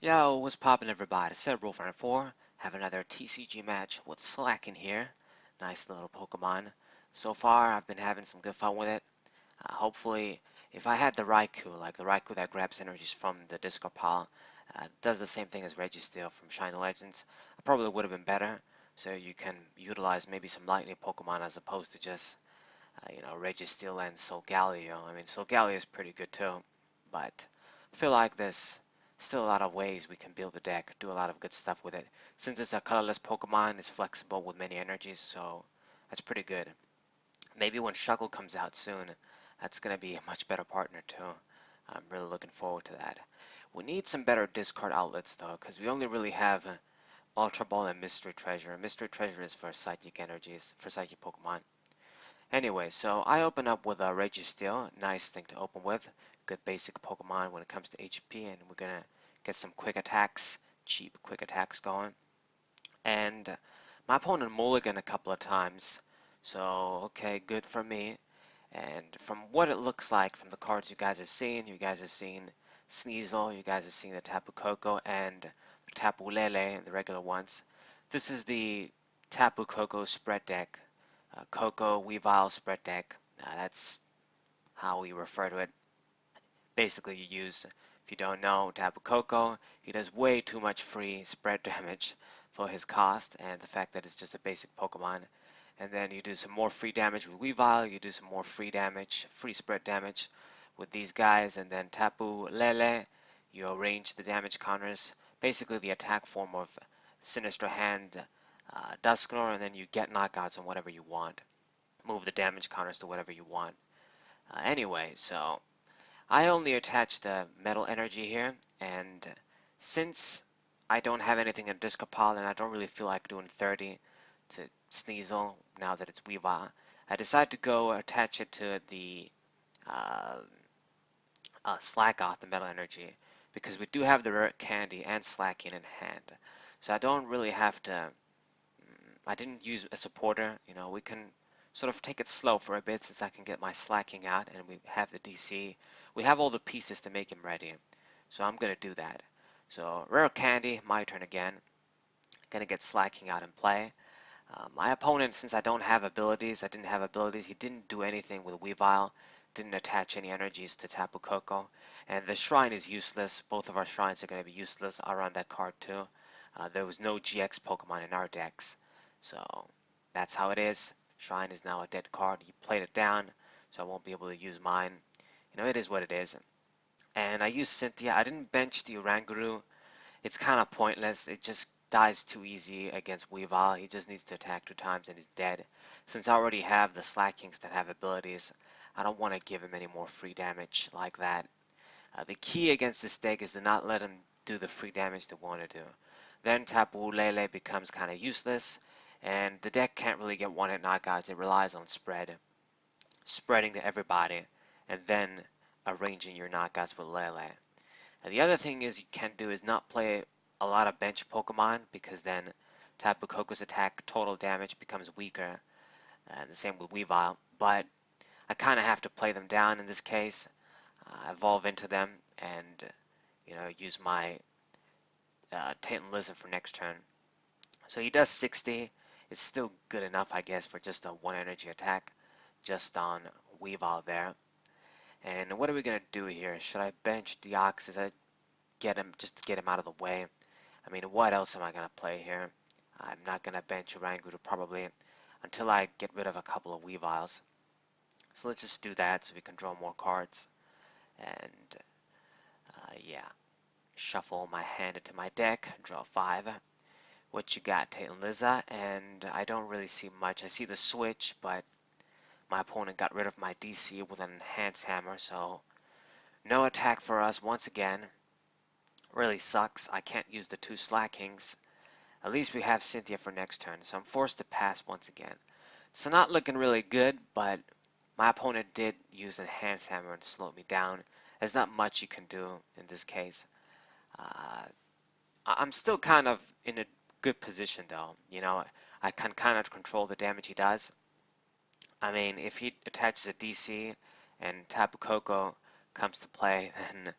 Yo, what's poppin' everybody? Said Wolf94. Have another TCG match with Slaking here. Nice little Pokemon. So far, I've been having some good fun with it. Hopefully, if I had the Raikou, like the Raikou that grabs energies from the discard pile, does the same thing as Registeel from Shiny Legends, I probably would have been better. So you can utilize maybe some Lightning Pokemon as opposed to just, Registeel and Solgaleo. I mean, Solgaleo is pretty good too, but I feel like there's still a lot of ways we can build the deck, do a lot of good stuff with it. Since it's a colorless Pokemon, it's flexible with many energies, so that's pretty good. Maybe when Shuckle comes out soon, that's going to be a much better partner too. I'm really looking forward to that. We need some better discard outlets though, because we only really have Ultra Ball and Mystery Treasure. Mystery Treasure is for Psychic energies, for Psychic Pokemon. Anyway, so I open up with a Registeel, nice thing to open with. Good basic Pokemon when it comes to HP, and we're gonna get some quick attacks, cheap quick attacks going. And my opponent mulliganed a couple of times, so okay, good for me. And from what it looks like from the cards you guys are seeing Sneasel, you guys are seeing the Tapu Koko and the Tapu Lele, the regular ones. This is the Tapu Koko spread deck. Koko Weavile spread deck. That's how we refer to it. Basically, you use, if you don't know, Tapu Koko. He does way too much free spread damage for his cost and the fact that it's just a basic Pokemon. And then you do some more free damage with Weavile. You do some more free damage, free spread damage with these guys. And then Tapu Lele, you arrange the damage counters. Basically, the attack form of Sinister Hand, Dusknoir, and then you get knockouts on whatever you want. Move the damage counters to whatever you want. Anyway, so I only attached Metal Energy here, and since I don't have anything in discard pile and I don't really feel like doing 30 to Sneasel now that it's Weavile, I decided to go attach it to the uh, Slack off the Metal Energy because we do have the Rare Candy and Slaking in hand. So I don't really have to I didn't use a supporter, we can sort of take it slow for a bit since I can get my Slaking out and we have the DC. We have all the pieces to make him ready. So I'm going to do that. So Rare Candy, my turn again. Gonna get Slaking out in play. My opponent, since I didn't have abilities, he didn't do anything with Weavile, didn't attach any energies to Tapu Koko, and the Shrine is useless. Both of our Shrines are going to be useless. I'll run that card too. There was no GX Pokemon in our decks. So that's how it is. Shrine is now a dead card. He played it down, so I won't be able to use mine. It is what it is. And I used Cynthia. I didn't bench the Oranguru. It's kind of pointless. It just dies too easy against Weavile. He just needs to attack 2 times and he's dead. Since I already have the Slakings that have abilities, I don't want to give him any more free damage like that. The key against this deck is to not let him do the free damage they want to do. Then Tapu Lele becomes kind of useless, and the deck can't really get one-hit knockouts. It relies on spreading to everybody, and then arranging your knockouts with Lele. And the other thing is you can do is not play a lot of bench Pokemon because then Tapu Koko's attack total damage becomes weaker, and the same with Weavile. But I kind of have to play them down in this case, evolve into them, and use my Tainted Lizard for next turn. So he does 60. It's still good enough, I guess, for just a 1 energy attack, just on Weavile there. And what are we gonna do here? Should I bench Deoxys? I get him just to get him out of the way. I mean, what else am I gonna play here? I'm not gonna bench Oranguru probably until I get rid of a couple of Weaviles. So let's just do that so we can draw more cards. And yeah, shuffle my hand into my deck, draw 5. What you got, Tainted Lizard? And I don't really see much. I see the switch, but my opponent got rid of my DC with an Enhance Hammer, so no attack for us once again. Really sucks. I can't use the 2 Slakings. At least we have Cynthia for next turn, so I'm forced to pass once again. So not looking really good, but my opponent did use Enhance Hammer and slow me down. There's not much you can do in this case. I'm still kind of in a good position though. I can kind of control the damage he does. I mean, if he attaches a DC and Tapu Koko comes to play, then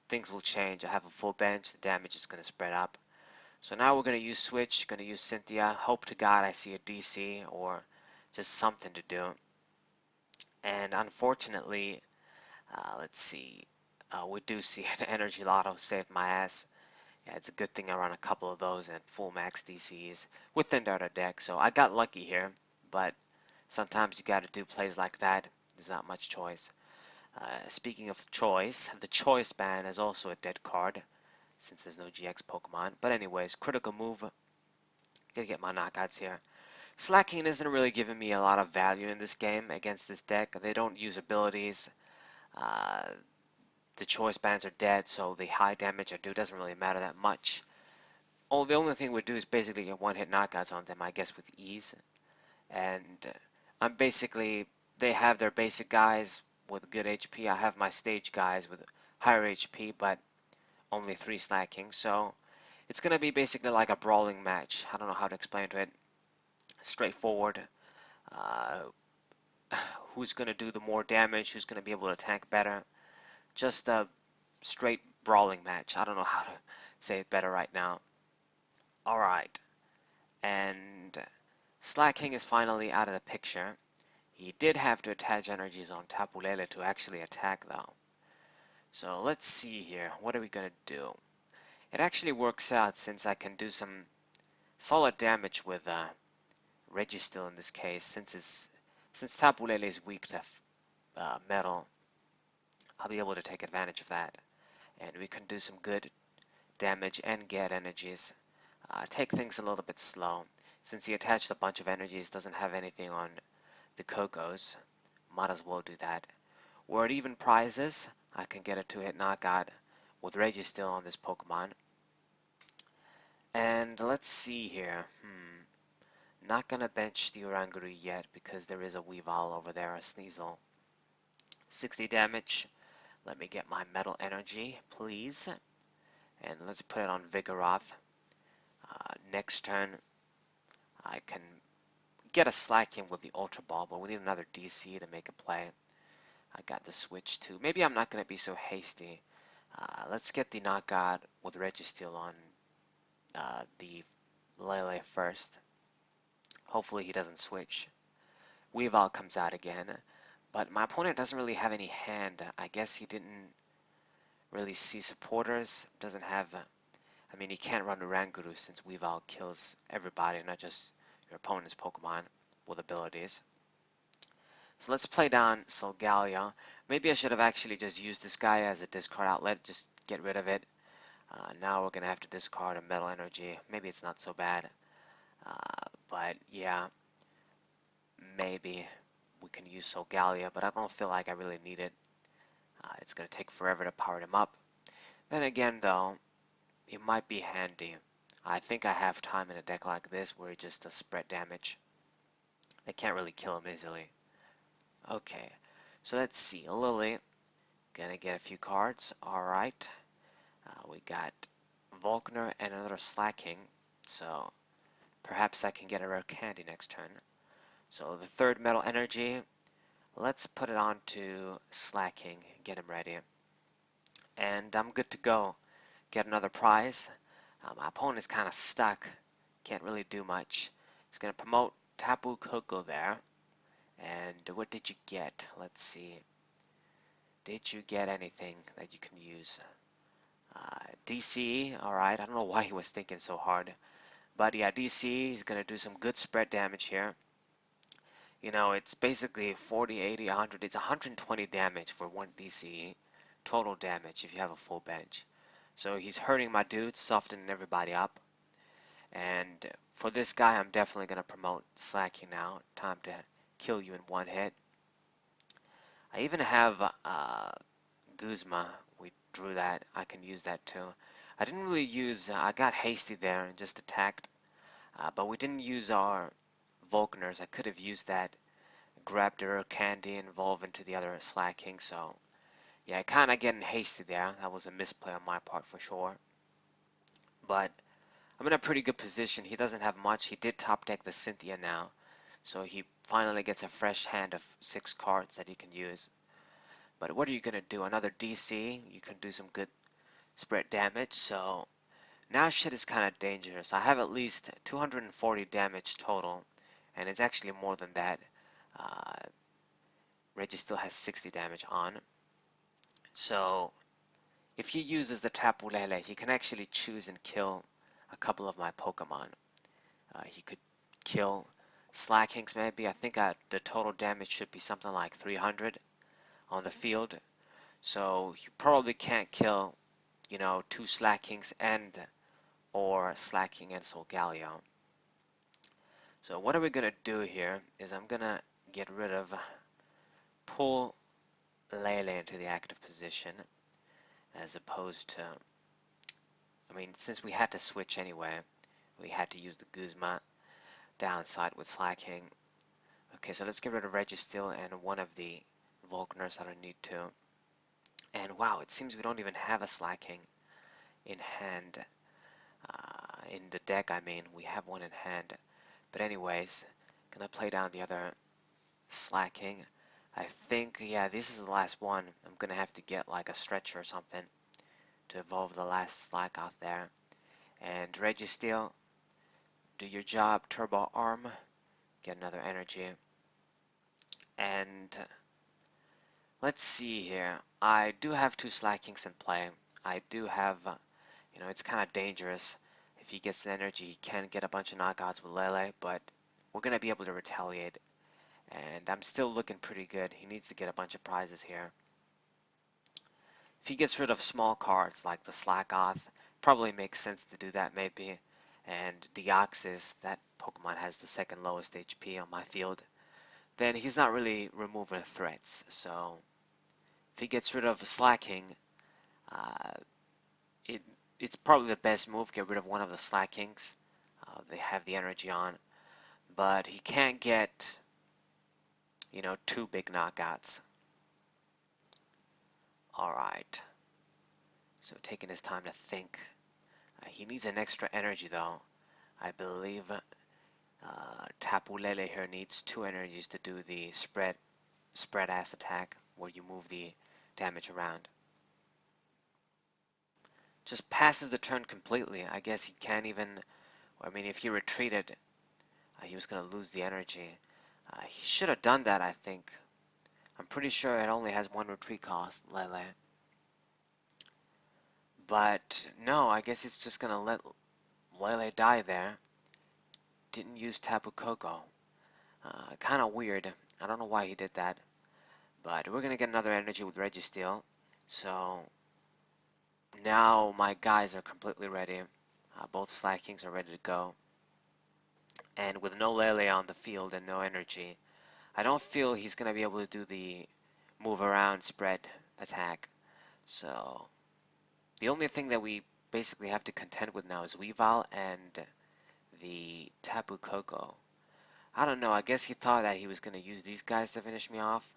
things will change. I have a full bench, the damage is going to spread up. So now we're going to use Switch, going to use Cynthia. Hope to God I see a DC or just something to do. And unfortunately, let's see, we do see an Energy Lotto save my ass. Yeah, it's a good thing I run a couple of those and full max DCs within the other deck. So I got lucky here, but sometimes you got to do plays like that. There's not much choice. Speaking of choice, the choice ban is also a dead card since there's no GX Pokemon. But anyways, critical move. Gotta get my knockouts here. Slaking isn't really giving me a lot of value in this game against this deck. They don't use abilities. Uh, the choice bands are dead, so the high damage I do doesn't really matter that much. Oh, the only thing we do is basically get one-hit knockouts on them, I guess, with ease. And I'm basically, they have their basic guys with good HP. I have my stage guys with higher HP, but only 3 slacking. So it's going to be basically like a brawling match. I don't know how to explain to it. Straightforward. Uh, who's going to do the more damage? Who's going to be able to attack better? Just a straight brawling match. I don't know how to say it better right now. Alright. And Slaking is finally out of the picture. He did have to attach energies on Tapu Koko to actually attack though. So let's see here. What are we going to do? It actually works out since I can do some solid damage with Registeel in this case. Since Tapu Koko is weak to metal, I'll be able to take advantage of that. And we can do some good damage and get energies. Take things a little bit slow. Since he attached a bunch of energies, doesn't have anything on the Kokos. Might as well do that. Were it even prizes, I can get a 2-hit knockout with Registeel on this Pokemon. And let's see here. Not gonna bench the Oranguru yet because there is a Weavile over there, a Sneasel. 60 damage. Let me get my Metal Energy, please. And let's put it on Vigoroth. Next turn, I can get a Slaking with the Ultra Ball, but we need another DC to make a play. I got the switch too. Maybe I'm not going to be so hasty. Let's get the knockout with Registeel on the Lele first. Hopefully he doesn't switch. Weavile comes out again, but my opponent doesn't really have any hand. I guess he didn't really see supporters. Doesn't have. I mean, he can't run Oranguru since Weavile kills everybody, not just your opponent's Pokemon with abilities. So let's play down Solgaleo. Maybe I should have actually just used this guy as a discard outlet, just get rid of it. Now we're going to have to discard a Metal Energy. Maybe it's not so bad. But yeah, maybe we can use Solgaleo, but I don't feel like I really need it. It's going to take forever to power him up. Then again, though, it might be handy. I think I have time in a deck like this where it just does spread damage. They can't really kill him easily. Okay, so let's see. Lily, gonna get a few cards. Alright. We got Volkner and another Slaking, so perhaps I can get a rare candy next turn. So the third Metal Energy, let's put it on to Slaking, get him ready. And I'm good to go. Get another prize. My opponent is kind of stuck. Can't really do much. He's going to promote Tapu Koko there. And what did you get? Let's see. Did you get anything that you can use? DC, alright. I don't know why he was thinking so hard. But yeah, DC, he's going to do some good spread damage here. You know, it's basically 40, 80, 100. It's 120 damage for one DC. Total damage if you have a full bench. So he's hurting my dudes, softening everybody up. And for this guy, I'm definitely going to promote Slaking now. Time to kill you in one hit. I even have Guzma. We drew that. I can use that too. I didn't really use, I got hasty there and just attacked. But we didn't use our Volkners. I could have used that. Grabbed her candy and evolve into the other Slaking. So yeah, kind of getting hasty there. That was a misplay on my part for sure. But I'm in a pretty good position. He doesn't have much. He did top deck the Cynthia now. So he finally gets a fresh hand of 6 cards that he can use. But what are you gonna do? Another DC? You can do some good spread damage. So now shit is kind of dangerous. I have at least 240 damage total, and it's actually more than that. Uh, Reggie still has 60 damage on. So if he uses the Tapu Lele, he can actually choose and kill a couple of my Pokemon. He could kill Slakings maybe. I think the total damage should be something like 300 on the field. So you probably can't kill, you know, two Slakings and or Slaking and Solgaleo. So what are we gonna do here is I'm gonna get rid of pull Lele into the active position as opposed to, I mean, since we had to switch anyway, we had to use the Guzma downside with Slaking. Okay, so let's get rid of Registeel and one of the Volkners. I don't need to. And wow, it seems we don't even have a Slaking in hand. In the deck, I mean, we have one in hand. But anyways, gonna play down the other Slaking. I think, yeah, this is the last one. I'm gonna have to get like a stretcher or something to evolve the last Slack out there. And Registeel, do your job, Turbo Arm, get another energy. And let's see here. I do have two Slakings in play. I do have, you know, it's kind of dangerous. If he gets the energy, he can get a bunch of knockouts with Lele, but we're going to be able to retaliate. And I'm still looking pretty good. He needs to get a bunch of prizes here. If he gets rid of small cards like the Slackoth, probably makes sense to do that maybe. And Deoxys, that Pokemon has the second lowest HP on my field. Then he's not really removing threats. So if he gets rid of Slaking, uh, it's probably the best move. Get rid of one of the Slakings. They have the energy on, but he can't get, you know, two big knockouts. All right. So taking his time to think. He needs an extra energy though. I believe Tapu Lele here needs two energies to do the spread ass attack where you move the damage around. Just passes the turn completely. I guess he can't even, I mean, if he retreated, he was going to lose the energy. He should have done that, I think. I'm pretty sure it only has one retreat cost, Lele. But no, I guess it's just going to let Lele die there. Didn't use Tapu Koko. Kind of weird. I don't know why he did that. But we're going to get another energy with Registeel. So now my guys are completely ready. Both Slakings are ready to go. And with no Lele on the field and no energy, I don't feel he's going to be able to do the move around spread attack. So the only thing that we basically have to contend with now is Weavile and the Tapu Koko. I don't know, I guess he thought that he was going to use these guys to finish me off.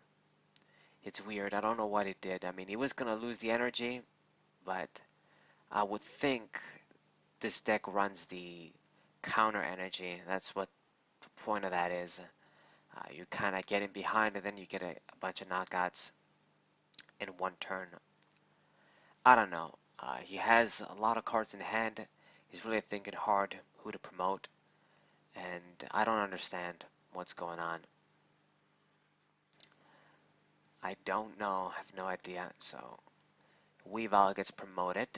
It's weird, I don't know what he did. I mean, he was going to lose the energy, but I would think this deck runs the counter energy. That's what the point of that is. You kind of get in behind and then you get a bunch of knockouts in one turn. I don't know. He has a lot of cards in hand. He's really thinking hard who to promote. And I don't understand what's going on. I don't know. I have no idea. So Weavile gets promoted.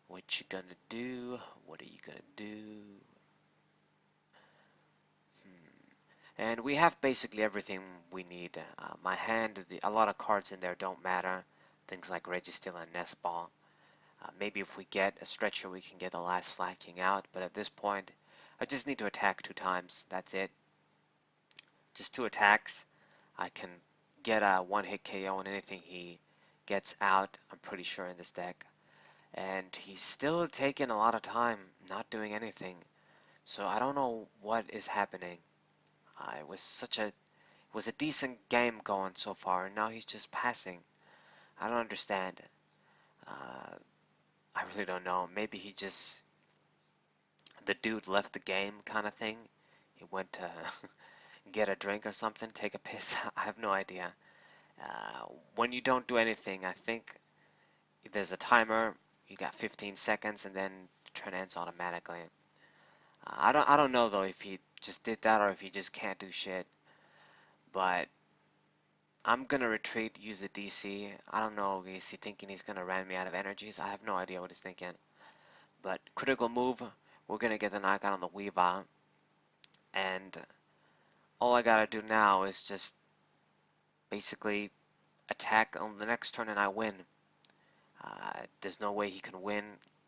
What you gonna do? What are you gonna do? And we have basically everything we need. My hand, a lot of cards in there don't matter. Things like Registeel and Nest Ball. Maybe if we get a stretcher, we can get the last Slaking out. But at this point, I just need to attack 2 times. That's it. Just 2 attacks. I can get a 1-hit KO on anything he gets out, I'm pretty sure, in this deck. And he's still taking a lot of time not doing anything. So I don't know what is happening. It was a decent game going so far, and now he's just passing. I don't understand. I really don't know. Maybe the dude left the game kind of thing. He went to get a drink or something, take a piss. I have no idea. When you don't do anything, I think there's a timer. You got 15 seconds, and then the turn ends automatically. I don't know though if he just did that or if he just can't do shit. But I'm gonna retreat, use the DC. I don't know, is he thinking he's gonna ram me out of energies? I have no idea what he's thinking. But critical move, we're gonna get the knockout on the Weavile. And all I gotta do now is just basically attack on the next turn and I win. There's no way he can win,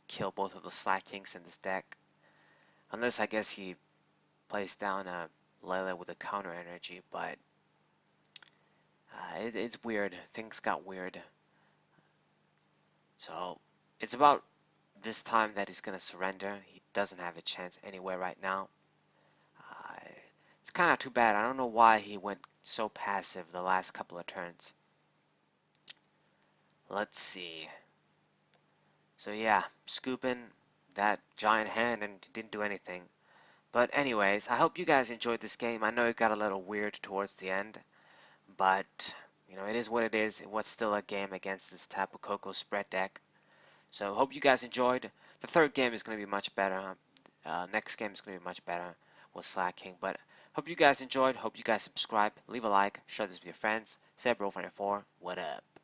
kill both of the Slakings in this deck. Unless I guess he plays down a Lele with a counter energy, but it's weird. Things got weird. So it's about this time that he's going to surrender. He doesn't have a chance anywhere right now. Uh, it's kind of too bad. I don't know why he went so passive the last couple of turns. Let's see. So yeah, scooping that giant hand and didn't do anything. But anyways, I hope you guys enjoyed this game. I know it got a little weird towards the end, but you know, it is what it is. It was still a game against this Tapu Koko spread deck. So hope you guys enjoyed. The third game is going to be much better. Next game is going to be much better with Slaking. But hope you guys enjoyed. Hope you guys subscribe. Leave a like. Share this with your friends. Sebro24. What up?